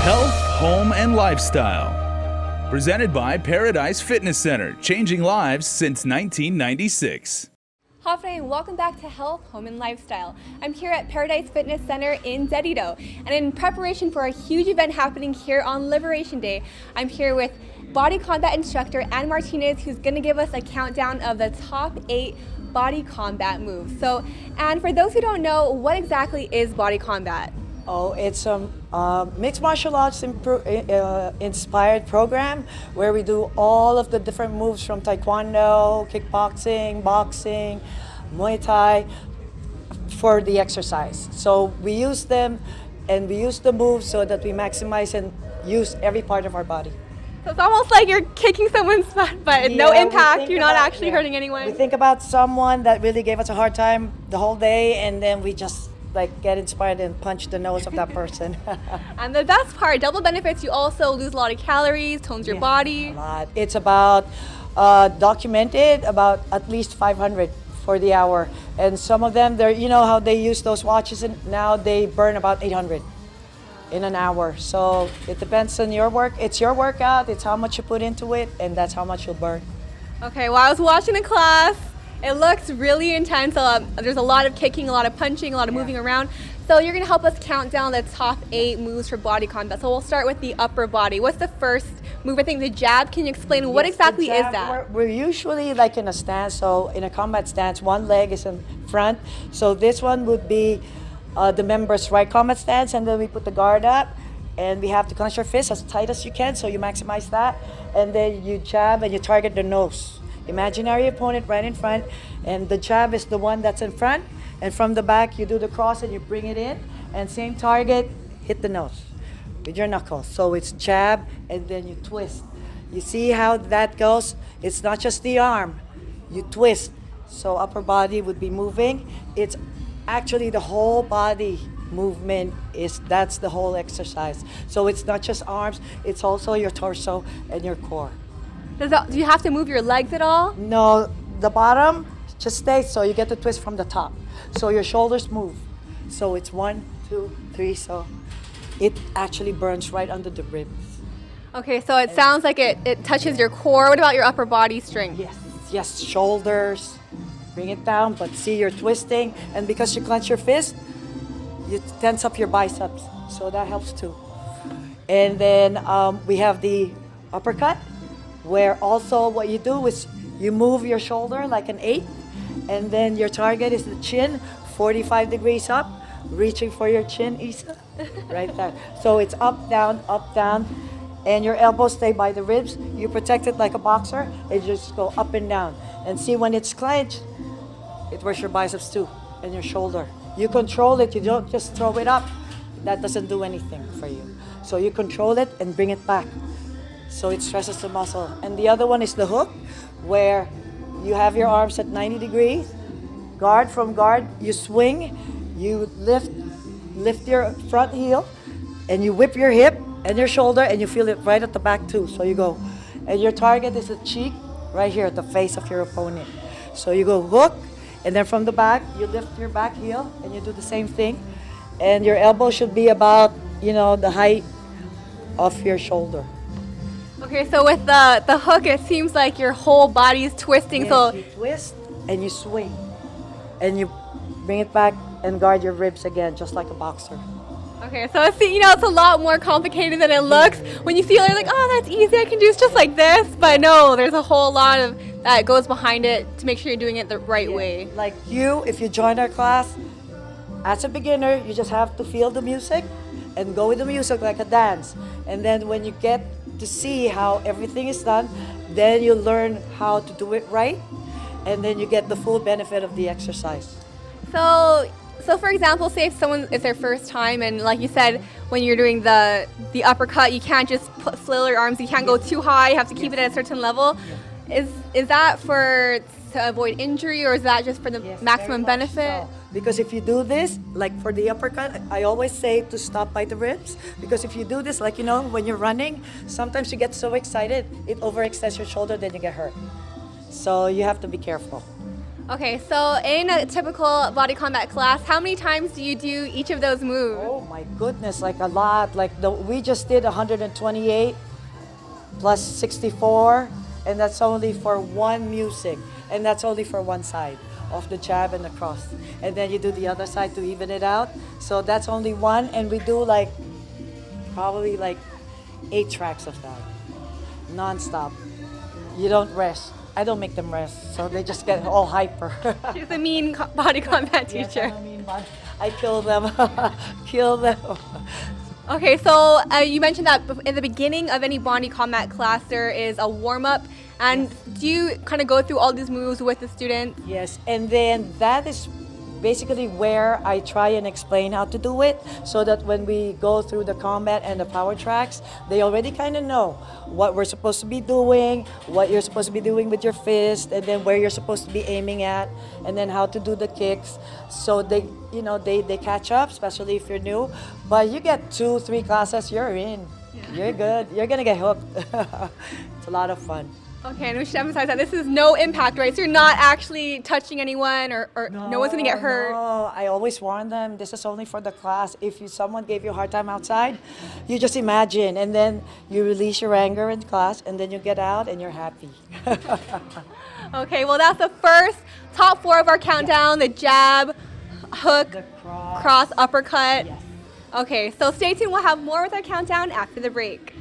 Health, Home, and Lifestyle. Presented by Paradise Fitness Center, changing lives since 1996. Hi, and welcome back to Health, Home, and Lifestyle. I'm here at Paradise Fitness Center in Dedido, and in preparation for a huge event happening here on Liberation Day, I'm here with body combat instructor Ann Martinez, who's going to give us a countdown of the top 8 body combat moves. So, Ann, for those who don't know, what exactly is body combat? Oh, it's a mixed martial arts inspired program where we do all of the different moves from taekwondo, kickboxing, boxing, Muay Thai for the exercise. So we use them and we use the moves so that we maximize and use every part of our body. So it's almost like you're kicking someone's butt, but no impact, you're not actually hurting anyone. We think about someone that really gave us a hard time the whole day, and then we just get inspired and punch the nose of that person. And the best part, double benefits, you also lose a lot of calories, tones your body. A lot. It's about documented about at least 500 for the hour. And some of them, you know how they use those watches, and now they burn about 800 in an hour. So it depends on your work. It's your workout, it's how much you put into it, and that's how much you'll burn. Okay, well, I was watching the class. It looks really intense. There's a lot of kicking, a lot of punching, a lot of moving around. So you're going to help us count down the top 8 moves for body combat. So we'll start with the upper body. What's the first move? I think the jab. Can you explain what exactly is that? We're usually like in a stance. So in a combat stance, one leg is in front. So this one would be the member's right combat stance, and then we put the guard up, and we have to clench your fist as tight as you can, so you maximize that. And then you jab and you target the nose. Imaginary opponent right in front, and the jab is the one that's in front, and from the back you do the cross and you bring it in, and same target, hit the nose with your knuckles. So it's jab and then you twist. You see how that goes? It's not just the arm, you twist. So upper body would be moving. It's actually the whole body movement, that's the whole exercise. So it's not just arms, it's also your torso and your core. Do you have to move your legs at all? No, the bottom just stays, so you get the twist from the top. So your shoulders move. So it's 1, 2, 3, so it actually burns right under the ribs. Okay, so it sounds like it touches your core. What about your upper body strength? Yes, shoulders, bring it down, but see you're twisting, and because you clench your fist, you tense up your biceps, so that helps too. And then we have the uppercut, where also what you do is you move your shoulder like an 8, and then your target is the chin, 45 degrees up, reaching for your chin, Isa, right there. So it's up, down, and your elbows stay by the ribs. You protect it like a boxer, and you just go up and down. And see, when it's clenched, it works your biceps too, and your shoulder. You control it, you don't just throw it up. That doesn't do anything for you. So you control it and bring it back. So it stresses the muscle. And the other one is the hook, where you have your arms at 90 degrees. Guard, from guard, you swing, you lift your front heel, and you whip your hip and your shoulder, and you feel it right at the back too. So you go, and your target is the cheek, right here at the face of your opponent. So you go hook, and then from the back, you lift your back heel, and you do the same thing. And your elbow should be about, the height of your shoulder. Okay, so with the hook, it seems like your whole body is twisting. Yes, so you twist and you swing, and you bring it back and guard your ribs again, just like a boxer. Okay, so it's a lot more complicated than it looks. When you see it, you're like, oh, that's easy, I can do it just like this. But no, there's a whole lot of that goes behind it to make sure you're doing it the right way. Like if you join our class, as a beginner, you just have to feel the music and go with the music like a dance. And then when you get to see how everything is done, then you learn how to do it right, and then you get the full benefit of the exercise. So for example, say if someone it's their first time, and like you said, when you're doing the uppercut, you can't just flail your arms, you can't go too high, you have to keep it at a certain level. Is that to avoid injury, or is that just for the maximum benefit? So. Because if you do this, like for the uppercut, I always say to stop by the ribs. Because if you do this, when you're running, sometimes you get so excited, it overextends your shoulder, then you get hurt. So you have to be careful. Okay, so in a typical body combat class, how many times do you do each of those moves? Oh my goodness, like a lot. Like we just did 128 plus 64, and that's only for one music, and that's only for one side of the jab and the cross. And then you do the other side to even it out. So that's only one, and we do like probably like 8 tracks of that, non-stop. You don't rest. I don't make them rest, so they just get all hyper. She's a mean body combat teacher. Yes, I kill them, kill them. Okay, so you mentioned that in the beginning of any body combat class, there is a warm-up. And do you kind of go through all these moves with the students? Yes, and then that is basically where I try and explain how to do it, so that when we go through the combat and the power tracks, they already kind of know what we're supposed to be doing, what you're supposed to be doing with your fist, and then where you're supposed to be aiming at, and then how to do the kicks. So they, you know, they catch up, especially if you're new. But you get 2-3 classes, you're in. Yeah. You're good. You're gonna get hooked. It's a lot of fun. Okay, and we should emphasize that this is no impact, right? So you're not actually touching anyone, or no one's gonna get hurt. No, I always warn them, this is only for the class. If someone gave you a hard time outside, you just imagine, and then you release your anger in class, and then you get out and you're happy. Okay, well that's the first top 4 of our countdown, the jab, hook, The cross, uppercut. Yes. Okay, so stay tuned, we'll have more with our countdown after the break.